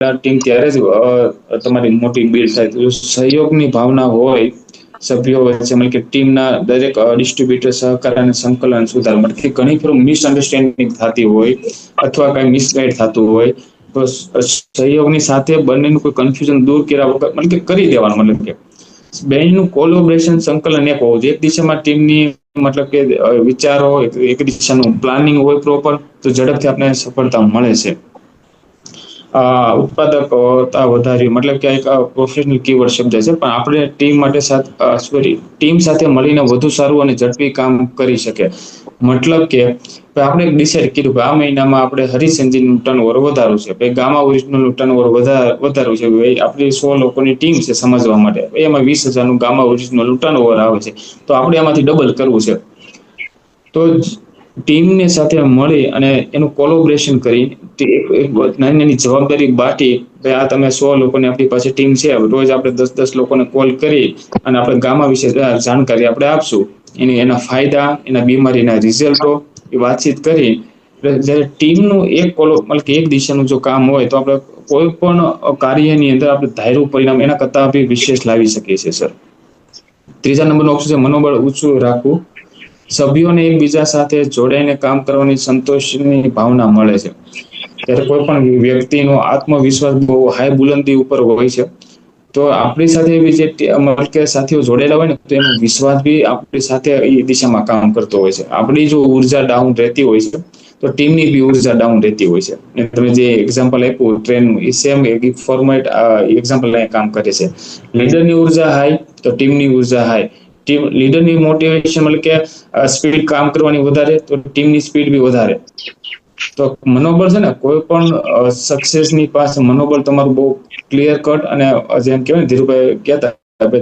Team ત્યારે જ તમારી મોટી બિલ્ડ થાય. જો સહયોગની ભાવના હોય સભ્યો વચ્ચે, મતલબ કે ટીમના દરેક ડિસ્ટ્રીબ્યુટર સહકાર અને સંકલન સુધાર, મતલબ કે ઘણી ફરી મિસઅન્ડરસ્ટેન્ડિંગ થતી હોય અથવા કઈ મિસગાઈડ થતું હોય તો સહયોગની સાથે બંનેનું કોઈ કન્ફ્યુઝન દૂર કર્યા વગર મતલબ કે કરી દેવાનું, મતલબ કે બેનું કોલોબરેશન સંકલન એક હોવું જોઈએ. એક દિશામાં ટીમની મતલબ કે વિચારો, એક દિશાનું પ્લાનિંગ હોય પ્રોપર, તો ઝડપથી આપણે સફળતા મળે છે. ઉત્પાદકતા વધારવી, મતલબ કે એક પ્રોફેશનલ કીવર્ડ શબ્દ છે, પણ આપણે ટીમ સાથે મળીને વધુ સારું અને ઝડપી કામ કરી શકે. મતલબ કે આપણે ડિસાઈડ કર્યું કે આ મહિનામાં આપણે હરીશ એન્જિનનું ટર્નઓવર વધારવું છે, પછી ગામા ઓરિજિનલનું ટર્નઓવર વધારવું છે. આપણી 100 લોકોની ટીમ છે સમજવા માટે, એમાં 20,000નું ગામા ઓરિજિનલનું ટર્નઓવર આવે છે, તો આપણે એમાંથી ડબલ કરવું છે. તો ટીમને સાથે મળી અને એનું કોલોબરેશન કરી નાની નાની જવાબદારી બાટી, આ તમે 100 લોકોની આપણી પાસે ટીમ છે, રોજ આપણે 10-10 લોકોને કોલ કરી અને આપણે ગામા વિશે જાણકારી આપણે આપશું, એના ફાયદા, એના બીમારીના રિઝલ્ટો એ વાતચીત કરી. જ્યારે ટીમનું મતલબ કે એક દિશાનું જો કામ હોય તો આપણે કોઈ પણ કાર્યની અંદર આપણે ધાર્યું પરિણામ એના કરતા બી વિશેષ લાવી શકીએ છીએ સર. ત્રીજા નંબરનો ઓપ્શન છે મનોબળ ઊંચું રાખવું. સભ્યોને એકબીજા સાથે જોડાઈને કામ કરવાની સંતોષની ભાવના મળે છે. ત્યારે કોઈ પણ વ્યક્તિનો આત્મવિશ્વાસ બહુ હાઈ બુલંદી ઉપર હોય છે, તો આપણી સાથે જે સાથીઓ જોડેલા હોય ને, તો એનો વિશ્વાસ બી આપણી સાથે એ દિશામાં કામ કરતો હોય છે. આપણી જો ઉર્જા ડાઉન રહેતી હોય છે તો ટીમની બી ઉર્જા ડાઉન રહેતી હોય છે. તમે જે એક્ઝામ્પલ આપ્યું ટ્રેનનું, એ સેમ ફોર્મેટ એક્ઝામ્પલ અહીંયા કામ કરે છે. લીડરની ઉર્જા હાઈ તો ટીમની ઉર્જા હાઈ. લીડરની મોટિવેશન મતલબ કે સ્પીડ કામ કરવાની વધારે, તો ટીમની સ્પીડ બી વધારે. તો મનોબળ છે ને, કોઈ પણ સક્સેસની પાસે મનોબળ તમારું બહુ ક્લિયર કટ અને જેમ કહેવાય ને, ધીરુભાઈ કહેતા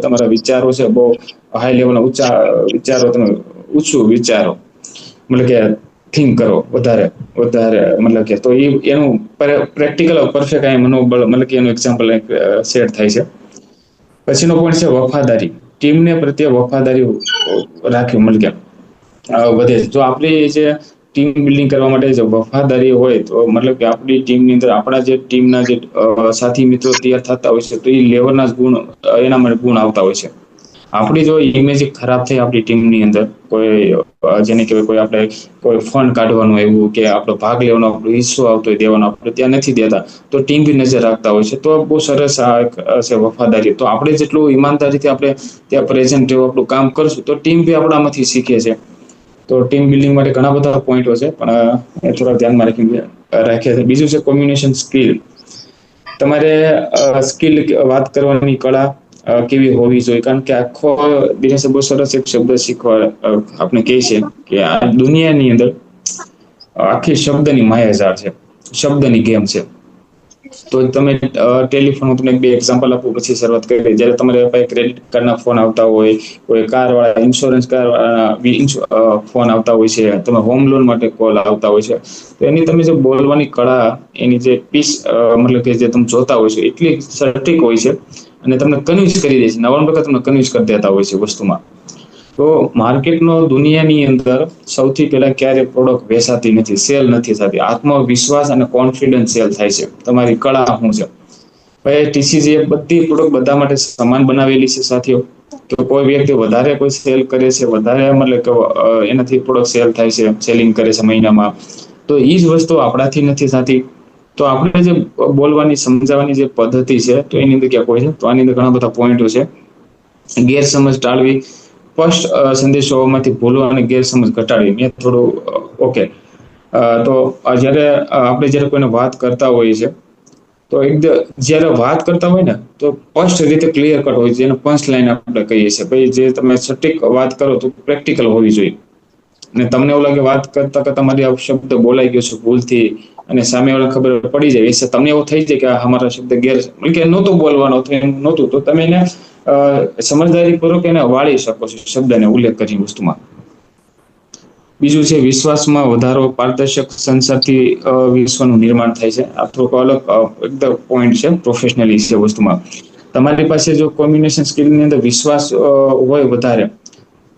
તમારા વિચારો છે બહુ હાઈ લેવલના ઊંચા વિચારો, તમે ઊંચું વિચારો, મતલબ કે થિંક કરો વધારે મતલબ કે, તો એનું પ્રેક્ટિકલ પરફેક્ટ અહીં મનોબળ મતલબ કે એનું એક્ઝામ્પલ સેટ થાય છે. પછીનો પોઈન્ટ છે વફાદારી. ટીમને પ્રત્યે વફાદારી રાખવી, મતલબ કે વધે. જો આપણી જે ટીમ બિલ્ડિંગ કરવા માટે જે વફાદારી હોય, તો મતલબ કે આપણી ટીમની અંદર આપણા જે ટીમના જે સાથી મિત્રો તૈયાર થતા હોય છે, તો એ લેવલના ગુણ એના માટે ગુણ આવતા હોય છે. આપણી જો ઇમેજ ખરાબ થઈ આપણી ટીમની અંદર, કોઈ જેને કહેવાય કોઈ આપણે કોઈ ફંડ કાઢવાનું આવ્યું કે આપણો ભાગ લેવાનો આપણો હિસ્સો આવતો હોય દેવાનો, આપણે ત્યાં નથી દેતા, તો ટીમ બી નજર રાખતા હોય છે. તો બહુ સરસ આ છે વફાદારી. તો આપણે જેટલું ઈમાનદારીથી આપણે ત્યાં પ્રેઝન્ટ રહેવું, આપણું કામ કરશું, તો ટીમ બી આપણામાંથી શીખે છે. તો ટીમ બિલ્ડિંગ માટે ઘણા બધા પોઈન્ટો છે, પણ એ થોડા ધ્યાનમાં રાખ્યા છે. બીજું છે કોમ્યુનિકેશન સ્કિલ. તમારે સ્કિલ, વાત કરવાની કળા કેવી હોવી જોઈએ, કારણ કે આખો દિવસ બહુ સરસ એક શબ્દ શીખવા આપણે કહે છે કે આ દુનિયાની અંદર આખી શબ્દની માયાજાળ છે, શબ્દની ગેમ છે. તો તમે ટેલિફોન, હું તમને 2 એક્ઝામ્પલ આપું પછી શરૂઆત કરી. જ્યારે તમારે પાસે ક્રેડિટ કાર્ડના ફોન આવતા હોય, કોઈ કારવાળા ઇન્સ્યોરન્સ કારવાળા ફોન આવતા હોય છે, તમે હોમ લોન માટે કોલ આવતા હોય છે, તો એની તમે જે બોલવાની કળા, એની જે પીસ મતલબ કે જે તમે જોતા હોય છો, એટલી સટીક હોય છે અને તમને કન્વિન્સ કરી દે છે. 99% તમને કન્વિન્સ કરી દેતા હોય છે વસ્તુમાં. તો માર્કેટનો દુનિયાની અંદર સૌથી પહેલા ક્યારે પ્રોડક્ટ વેચાતી નથી, સેલ નથી થતી. આત્મવિશ્વાસ અને કોન્ફિડન્સ સેલ થાય છે. તમારી કળા શું છે. ભાઈ ટીસીજી બધી પ્રોડક્ટ બધા માટે સમાન બનાવેલી છે સાથીઓ. તો કોઈ વ્યક્તિ વધારે કોઈ સેલ કરે છે, વધારે મતલબ કે એનાથી પ્રોડક્ટ સેલ થાય છે, સેલિંગ કરે છે મહિનામાં, તો એ જ વસ્તુ આપણાથી નથી થતી. તો આપણે જે બોલવાની, સમજાવવાની જે પદ્ધતિ છે, તો એની અંદર ક્યાંક હોય છે. તો આની અંદર ઘણા બધા પોઈન્ટો છે. ગેરસમજ ટાળવી, સ્પષ્ટ સંદેશાઓમાંથી ભૂલો અને ગેરસમજ ઘટાડવી. મેં થોડું ઓકે. તો જ્યારે કોઈને વાત કરતા હોઈએ છે, તો જ્યારે વાત કરતા હોય ને, તો સ્પષ્ટ રીતે ક્લિયર કટ હોય છે, જેને પંચ લાઈન આપણે કહીએ છીએ. ભાઈ જે તમે સટીક વાત કરો તો પ્રેક્ટિકલ હોવી જોઈએ. અને તમને એવું લાગે વાત કરતા કરતા તમારી આ શબ્દ બોલાઈ ગયો છે ભૂલથી, અને સામેવાળાને ખબર પડી જાય, એ તમને એવું થઈ જાય કે અમારા શબ્દ કે નહોતું બોલવાનો, નહોતું, તો તમે એને સમજદારીપૂર્વક એને વાળી શકો છો, શબ્દને ઉલ્લેખ કરી વસ્તુમાં. બીજું છે વિશ્વાસમાં વધારો. પારદર્શક સંસારથી વિશ્વનું નિર્માણ થાય છે. આ થોડુંક અલગ એકદમ પોઈન્ટ છે, પ્રોફેશનલી છે વસ્તુમાં. તમારી પાસે જો કોમ્યુનિકેશન સ્કિલની અંદર વિશ્વાસ હોય વધારે,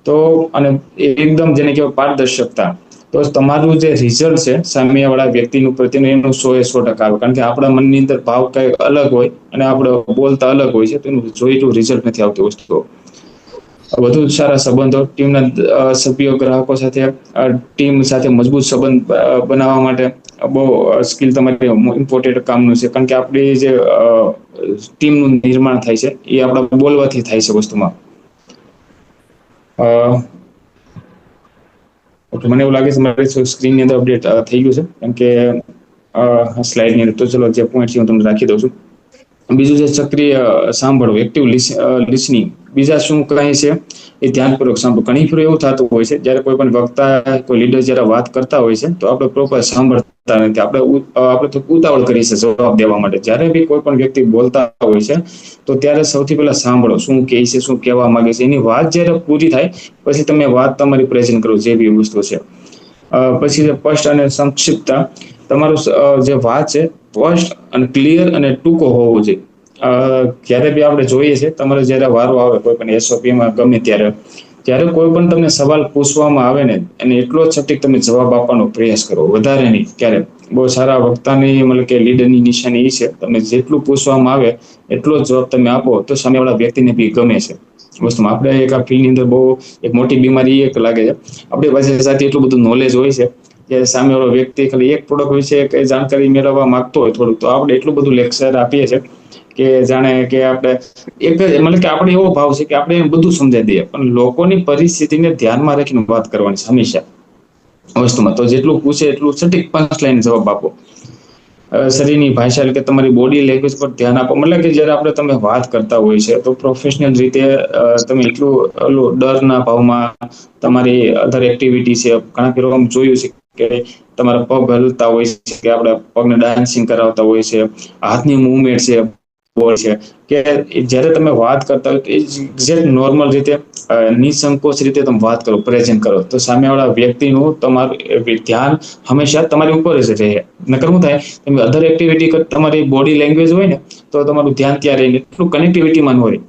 તો અને એકદમ જેને કહેવાય પારદર્શકતા, તો તો તમારું જે રિઝલ્ટ છે સામેવાળા વ્યક્તિનું પ્રત્યેનું એનું 100% આવે. કારણ કે આપણા મનની અંદર ભાવ કઈ અલગ હોય અને આપણે બોલતા અલગ હોય છે, તો એનું જોઈતું રિઝલ્ટ નથી આવતી વસ્તુઓ. વધુ સારા સંબંધો, ટીમના સભ્યો, ગ્રાહકો સાથે, ટીમ સાથે મજબૂત સંબંધ બનાવવા માટે બહુ સ્કિલ તમારી ઇમ્પોર્ટન્ટ કામનું છે. કારણ કે આપણી જે ટીમનું નિર્માણ થાય છે એ આપણા બોલવાથી થાય છે વસ્તુમાં. ઓકે, મને એવું લાગે છે મારી સ્ક્રીનની અંદર અપડેટ થઈ ગયું છે, કેમ કે સ્લાઇડની અંદર. તો ચલો, જે પોઈન્ટ છે હું તમને રાખી દઉં છું. બીજું છે સક્રિય સાંભળવું, એક્ટિવ લિસનિંગ. બીજા શું કહે છે એ ધ્યાનપૂર્વક સાંભળવું. ઘણી ફેર એવું થતું હોય છે જ્યારે કોઈ પણ વક્તા, કોઈ લીડર જ્યારે વાત કરતા હોય છે તો આપણે પ્રોપર સાંભળતા નથી. આપણે તો ઉતાવળ કરી છે જવાબ દેવા માટે. જ્યારે બી કોઈ પણ વ્યક્તિ બોલતા હોય છે તો ત્યારે સૌથી પહેલા સાંભળો, શું કહે છે, શું કહેવા માંગે છે. એની વાત જ્યારે પૂરી થાય પછી તમે વાત તમારી પ્રેઝન્ટ કરો, જે બી વસ્તુ છે. પછી સ્પષ્ટ અને સંક્ષિપ્તતા. તમારું જે વાત છે સ્પષ્ટ અને ક્લિયર અને ટૂંકો હોવો જોઈએ. જ્યારે બી આપણે જોઈએ છે, તમારે જ્યારે વારો આવે કોઈ પણ એસઓપીમાં ગમે ત્યારે કોઈ પણ તમને સવાલ પૂછવામાં આવે ને, એને એટલો જ સટીક તમે જવાબ આપવાનો પ્રયાસ કરો, વધારે નહીં. ક્યારે બહુ સારા વક્તાની મતલબ કે લીડરની નિશાની એ છે, તમને જેટલું પૂછવામાં આવે એટલો જ જવાબ તમે આપો તો સામેવાળા વ્યક્તિને બી ગમે છે વસ્તુમાં. આપણે એક આ ફિલ્ડની અંદર બહુ એક મોટી બીમારી એક લાગે છે, આપણી પાસે સાથે એટલું બધું નોલેજ હોય છે કે સામેવાળો વ્યક્તિ ખાલી એક પ્રોડક્ટ વિશે કઈ જાણકારી મેળવવા માંગતો હોય થોડુંક, તો આપણે એટલું બધું લેક્ચર આપીએ છીએ કે જાણે કે આપણે એક જ મતલબ કે આપણે એવો ભાવ છે કે આપણે એને બધું સમજાવી દઈએ, પણ લોકોની પરિસ્થિતિને ધ્યાનમાં રાખીને વાત કરવાની છે હંમેશા વસ્તુમાં. તો જેટલું પૂછે એટલું સટીક પંચ લાઈન જવાબ આપો. શરીરની ભાષા એટલે કે તમારી બોડી લેંગ્વેજ પર ધ્યાન આપો. મતલબ કે જ્યારે તમે વાત કરતા હોય છે તો પ્રોફેશનલ રીતે તમે એટલું ડરના ભાવમાં તમારી અધર એક્ટિવિટી છે. ઘણા people જોયું છે કે તમારા પગ હલતા હોય છે, કે આપણે પગને ડાન્સિંગ કરાવતા હોય છે, હાથની મૂવમેન્ટ છે, બોલ છે, કે જ્યારે તમે વાત કરતા હોય તો એક્ઝેક્ટ નોર્મલ રીતે નિસંકોચ રીતે તમે વાત કરો, પ્રેઝન્ટ કરો, તો સામેવાળા વ્યક્તિનું તમારું ધ્યાન હંમેશા તમારી ઉપર જ રહે. નકર શું થાય, તમે અધર એક્ટિવિટી તમારી બોડી લેંગ્વેજ હોય ને તો તમારું ધ્યાન ત્યાં રહે, એટલું કનેક્ટિવિટીમાં ન હોય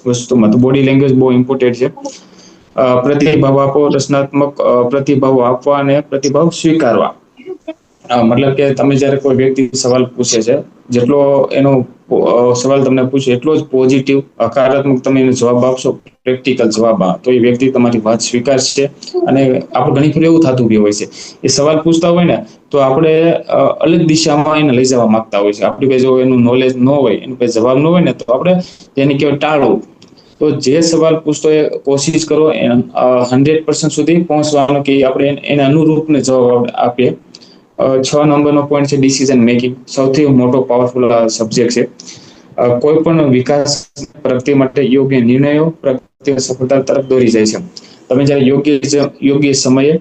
વસ્તુમાં. તો બોડી લેંગ્વેજ બહુ ઇમ્પોર્ટન્ટ છે. પ્રતિભાવ આપો, રચનાત્મક પ્રતિભાવ આપવા અને પ્રતિભાવ સ્વીકારવા. મતલબ કે તમે જ્યારે કોઈ વ્યક્તિ સવાલ પૂછે છે, જેટલો એનો સવાલ તમને પૂછે એટલો જ પોઝિટિવ, હકારાત્મક તમે એને જવાબ આપશો, પ્રેક્ટિકલ જવાબ, તો એ વ્યક્તિ તમારી વાત સ્વીકારશે. અને આપણે ઘણી ફરી એવું થતું બી હોય છે, એ સવાલ પૂછતા હોય ને તો આપણે અલગ દિશામાં એને લઈ જવા માંગતા હોય છે. આપણી પાસે જો એનું નોલેજ ન હોય, એનો પાસે જવાબ ન હોય ને, તો આપણે તેને કહેવાય ટાળવું. તો જે સવાલ પૂછતો એ કોશિશ કરો 100% સુધી પહોંચવાનો, કે આપણે એને અનુરૂપને જવાબ આપીએ. 6 નંબરનો પોઈન્ટ છે ડિસિઝન મેકિંગ. સૌથી મોટો પાવરફુલ સબ્જેક્ટ છે. કોઈ પણ વિકાસ પ્રગતિ માટે યોગ્ય નિર્ણયો પ્રગતિ સફળતા તરફ દોરી જાય છે. તમે જ્યારે યોગ્ય સમયે